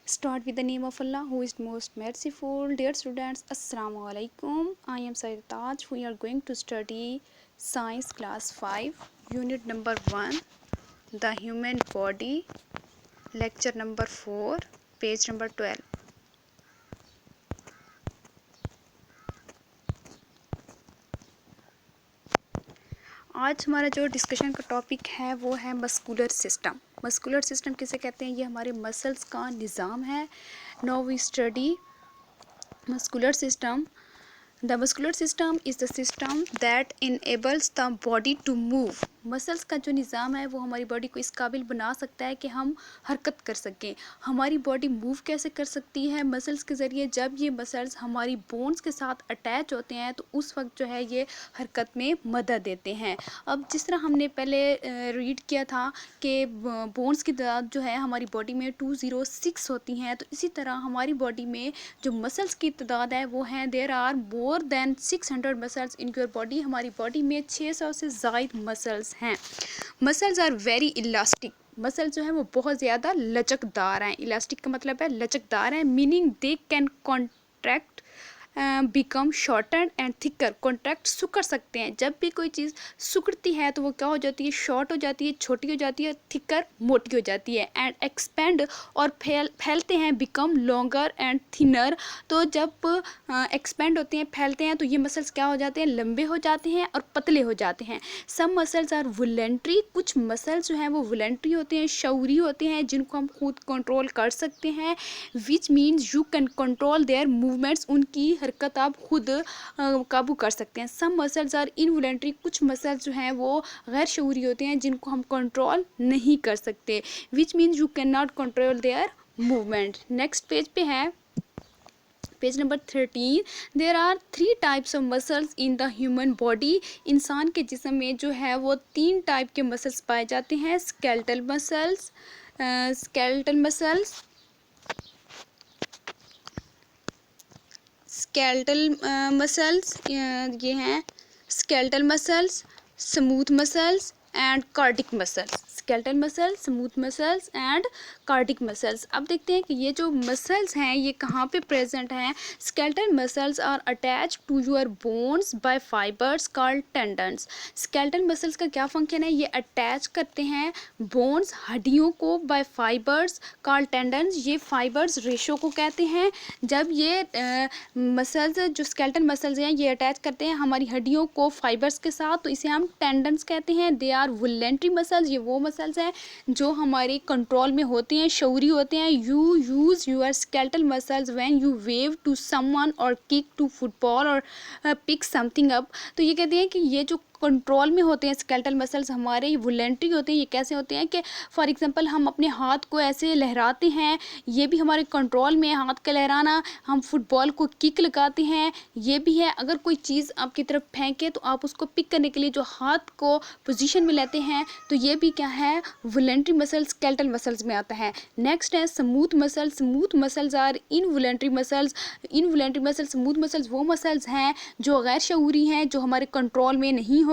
Start with the name of Allah, who is most merciful. Dear students, Assalamu alaikum. I am Sayyid Taj. We are going to study Science Class 5, Unit number 1, The Human Body, Lecture number 4, page number 12. आज हमारा जो discussion का topic है वो है muscular system. Muscular system किसे कहते हैं? ये हमारे मसल्स का निज़ाम है। Now we study muscular system. The muscular system is the system that enables the body to move. Muscles का जो निज़ाम है वो हमारी बॉडी को इस काबिल बना सकता है कि हम हरकत कर सकें। हमारी बॉडी मूव कैसे कर सकती है? मसल्स के ज़रिए। जब ये मसल्स हमारी बोन्स के साथ अटैच होते हैं तो उस वक्त जो है ये हरकत में मदद देते हैं। अब जिस तरह हमने पहले रीड किया था कि बोन्स की तादाद जो है हमारी बॉडी में 206 होती हैं, तो इसी तरह हमारी बॉडी में जो मसल्स की तादाद है वो हैं there are more than 600 muscles in your body. हमारी बॉडी में 600 से ज़ायद मसल्स हैं। Muscles are very elastic. Muscle जो है वो बहुत ज़्यादा लचकदार हैं। इलास्टिक का मतलब है लचकदार है, meaning they can contract become shorter and thicker. Contract सिकुड़ सकते हैं। जब भी कोई चीज़ सिकुड़ती है तो वो क्या हो जाती है? शॉर्ट हो जाती है, छोटी हो जाती है, थिकर मोटी हो जाती है। एंड एक्सपेंड और फैलते हैं, बिकम लॉन्गर एंड थिनर। तो जब एक्सपेंड होते हैं, फैलते हैं, तो ये मसल्स क्या हो जाते हैं? लंबे हो जाते हैं और पतले हो जाते हैं। सम मसल्स आर वॉलंटरी। कुछ मसल्स जो हैं वो वॉलंटरी होते हैं, शऊरी होते हैं, जिनको हम खुद कंट्रोल कर सकते हैं। विच means you can control their movements. उनकी हरकत आप खुद काबू कर सकते हैं। सम मसल्स आर इनवॉलंटरी। कुछ मसल्स जो हैं वो गैर शऊरी होते हैं, जिनको हम कंट्रोल नहीं कर सकते। Which means you can not control their movement. Next page पे है page number 13. There are 3 types of muscles in the human body. इंसान के जिस्म में जो है वो 3 टाइप के मसल्स पाए जाते हैं. Skeletal muscles, skeletal muscles, skeletal muscles ये हैं skeletal muscles, smooth muscles and cardiac muscles. Skeletal muscles, smooth muscles and cardiac muscles. अब देखते हैं कि ये जो मसल्स हैं ये कहाँ पे प्रेजेंट हैं. Skeletal muscles are attach to your bones by fibres called tendons. Skeletal muscles का क्या फंक्शन है? ये अटैच करते हैं बोन्स, हड्डियों को, बाय फाइबर्स कॉल्ड टेंडन्स. ये फाइबर्स रेशो को कहते हैं. जब ये मसल्स जो स्केलेटल मसल्स हैं ये अटैच करते हैं हमारी हड्डियों को फाइबर्स के साथ, तो इसे हम टेंडन्स कहते हैं. They are voluntary muscles. ये वो मसल्स हैं जो हमारे कंट्रोल में होते हैं, शऊरी होते हैं. You use your skeletal muscles when you wave to someone or kick to football or pick something up. तो ये कहते हैं कि ये जो कंट्रोल में होते हैं स्केलेटल मसल्स हमारे वॉलंटरी होते हैं. ये कैसे होते हैं कि फॉर एग्जांपल हम अपने हाथ को ऐसे लहराते हैं, ये भी हमारे कंट्रोल में है. हाथ का लहराना. हम फुटबॉल को किक लगाते हैं, ये भी है. अगर कोई चीज़ आपकी तरफ फेंके तो आप उसको पिक करने के लिए जो हाथ को पोजीशन में लेते हैं, तो ये भी क्या है? वॉलंटरी मसल्स स्केलेटल मसल्स में आता है. नेक्स्ट है smooth muscles. Smooth muscles are involuntary muscles. Involuntary muscles, smooth muscles वो मसल्स हैं जो गैर शऊरी हैं, जो हमारे कंट्रोल में नहीं होते.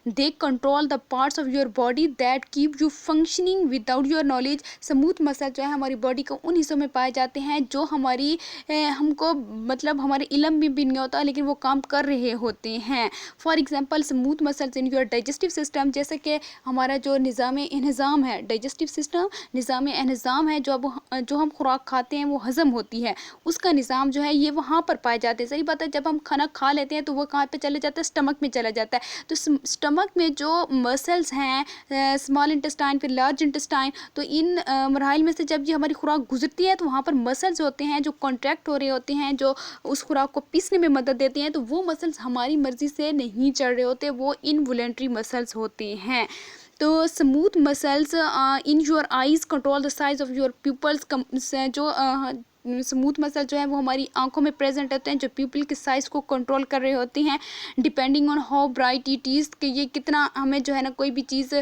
They control the parts of your body that keep you functioning without your knowledge. Smooth muscle जो है हमारी बॉडी को उन हिस्सों में पाए जाते हैं जो हमारी हमको मतलब हमारे इलम में भी नहीं होता लेकिन वो काम कर रहे होते हैं. For example smooth muscles in your digestive system. जैसे कि हमारा जो निज़ाम इंहिज़ाम है, डाइजेस्टिव सिस्टम निज़ाम इंहिज़ाम है, जो हम खुराक खाते हैं वो हज़म होती है, उसका निज़ाम जो है ये वहाँ पर पाए जाते हैं. सही बात है, जब हम खाना खा लेते हैं तो वो कहाँ पे चले जाता है? स्टमक में चला जाता है. तो स्टमक में जो मसल्स हैं, स्मॉल इंटेस्टाइन फिर लार्ज इंटेस्टाइन, तो इन मराहिल में से जब ये हमारी खुराक गुजरती है तो वहाँ पर मसल्स होते हैं जो कॉन्ट्रैक्ट हो रहे होते हैं, जो उस खुराक को पीसने में मदद देते हैं. तो वो मसल्स हमारी मर्जी से नहीं चल रहे होते, वो इनवॉलंटरी मसल्स होते हैं. तो smooth muscles in your eyes control the size of your people's. जो स्मूथ मसल जो है वो हमारी आंखों में प्रेजेंट होते हैं, जो प्यूपिल के साइज को कंट्रोल कर रहे होते हैं depending on how bright it is, कि ये कितना हमें जो है ना कोई भी चीज़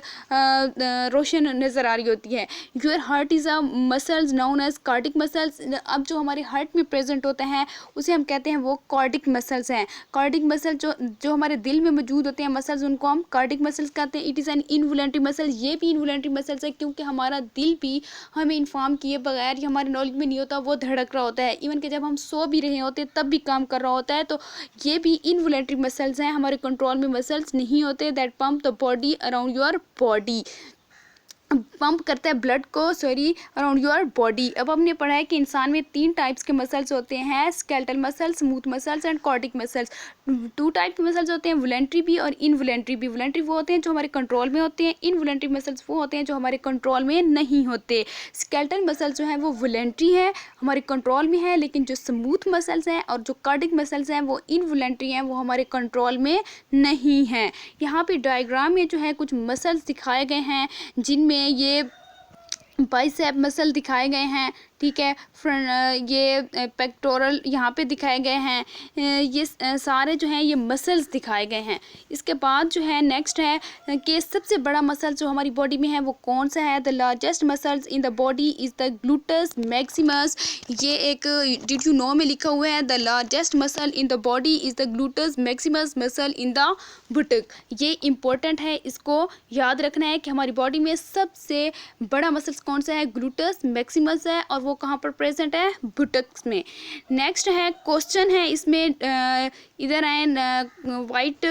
रोशन नज़र आ रही होती है। Your heart is a muscles known as cardiac muscles. अब जो हमारे हार्ट में प्रेजेंट होते हैं उसे हम कहते हैं वो कार्डिक मसल्स हैं। कार्डिक मसल जो हमारे दिल में मौजूद होते हैं मसल्स, उनको हम कार्डिक मसल्स कहते हैं। It is an involuntary muscle. ये भी इनवॉलंटरी मसल्स है क्योंकि हमारा दिल भी हमें इन्फॉर्म किए बगैर, या हमारे नॉलेज में नहीं होता, वो धड़क रहा होता है। इवन कि जब हम सो भी रहे होते तब भी काम कर रहा होता है। तो ये भी इनवॉलंटरी मसल्स हैं, हमारे कंट्रोल में मसल्स नहीं होते। That pump the body around your body, pump करता है ब्लड को अराउंड योर बॉडी। अब हमने पढ़ा है कि इंसान में 3 टाइप्स के मसल्स होते हैं, skeletal muscles, smooth muscles and cardiac muscles. 2 type के मसल्स होते हैं, वॉलंटरी भी और इनवॉलंटरी भी। वॉलंटरी वो होते हैं जो हमारे कंट्रोल में होते हैं, इनवॉलंटरी मसल्स वो होते हैं जो हमारे कंट्रोल में नहीं होते। स्केलेटल मसल्स जो है वो वॉलंटरी है, हमारे कंट्रोल में है, लेकिन जो स्मूथ मसल्स हैं और जो कार्डिक मसल्स हैं वो इनवॉलंटरी हैं, वो हमारे कंट्रोल में नहीं हैं। यहाँ पे डायग्राम में जो है कुछ मसल्स दिखाए गए हैं जिनमें ये बाइसेप मसल दिखाए गए हैं, ठीक है। ये पेक्टोरल यहाँ पे दिखाए गए हैं, ये सारे जो हैं ये मसल्स दिखाए गए हैं। इसके बाद जो है नेक्स्ट है कि सबसे बड़ा मसल जो हमारी बॉडी में है वो कौन सा है। The largest muscles in the body is the gluteus maximus. ये एक डिड यू नो में लिखा हुआ है, the largest muscle in the body is the gluteus maximus muscle in the buttock. ये इम्पोर्टेंट है, इसको याद रखना है कि हमारी बॉडी में सबसे बड़ा मसल्स कौन सा है, ग्लूटस मैक्सिमस है, और वो कहाँ पर प्रेजेंट है, बुटक्स में। नेक्स्ट है क्वेश्चन है इसमें इधर आए वाइट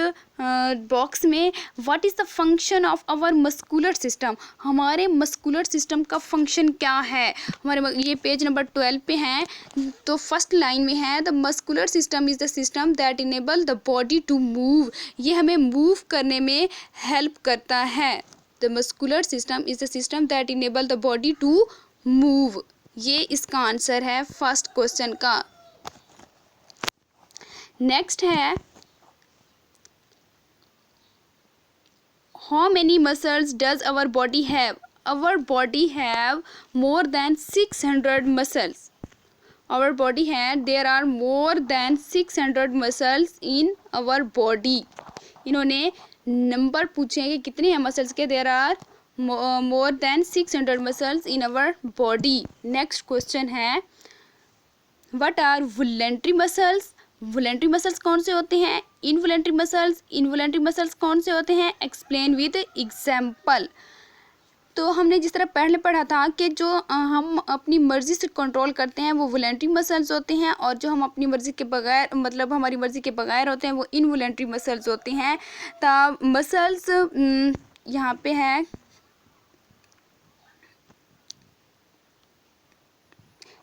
बॉक्स में, what is the function of our muscular system. हमारे मस्कुलर सिस्टम का फंक्शन क्या है। हमारे ये पेज नंबर 12 पे है, तो फर्स्ट लाइन में है, the muscular system is the system that enable the body to move. ये हमें मूव करने में हेल्प करता है। The muscular system is the system that enable the body to move. ये इसका आंसर है फर्स्ट क्वेश्चन का। नेक्स्ट है, how many muscles does our body have. Our body have more than 600 muscles. Our body है, there are more than 600 muscles in our body. इन्होंने number पूछे हैं कि कितने हैं मसल्स के, there are more than 600 muscles in our body. Next question है, what are voluntary muscles। voluntary muscles कौन से होते हैं, involuntary muscles कौन से होते हैं, explain with example। तो हमने जिस तरह पहले पढ़ा था कि जो हम अपनी मर्ज़ी से कंट्रोल करते हैं वो वॉलंटरी मसल्स होते हैं, और जो हम अपनी मर्ज़ी के बगैर, मतलब हमारी मर्ज़ी के बगैर होते हैं, वो इनवॉलंटरी मसल्स होते हैं। तो मसल्स यहाँ पे है,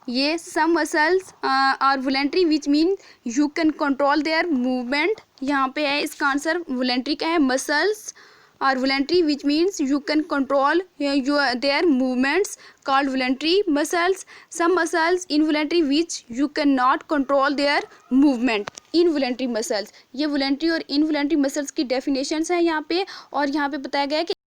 ये some muscles are voluntary which mean you can control their movement. यहाँ पे है इसका आंसर, वॉलंटरी का है, muscles are voluntary which means you can control their movements called voluntary muscles. Some muscles involuntary which you can not control their movement, involuntary muscles. ये voluntary और involuntary muscles की definitions हैं यहाँ पे, और यहाँ पे बताया गया है कि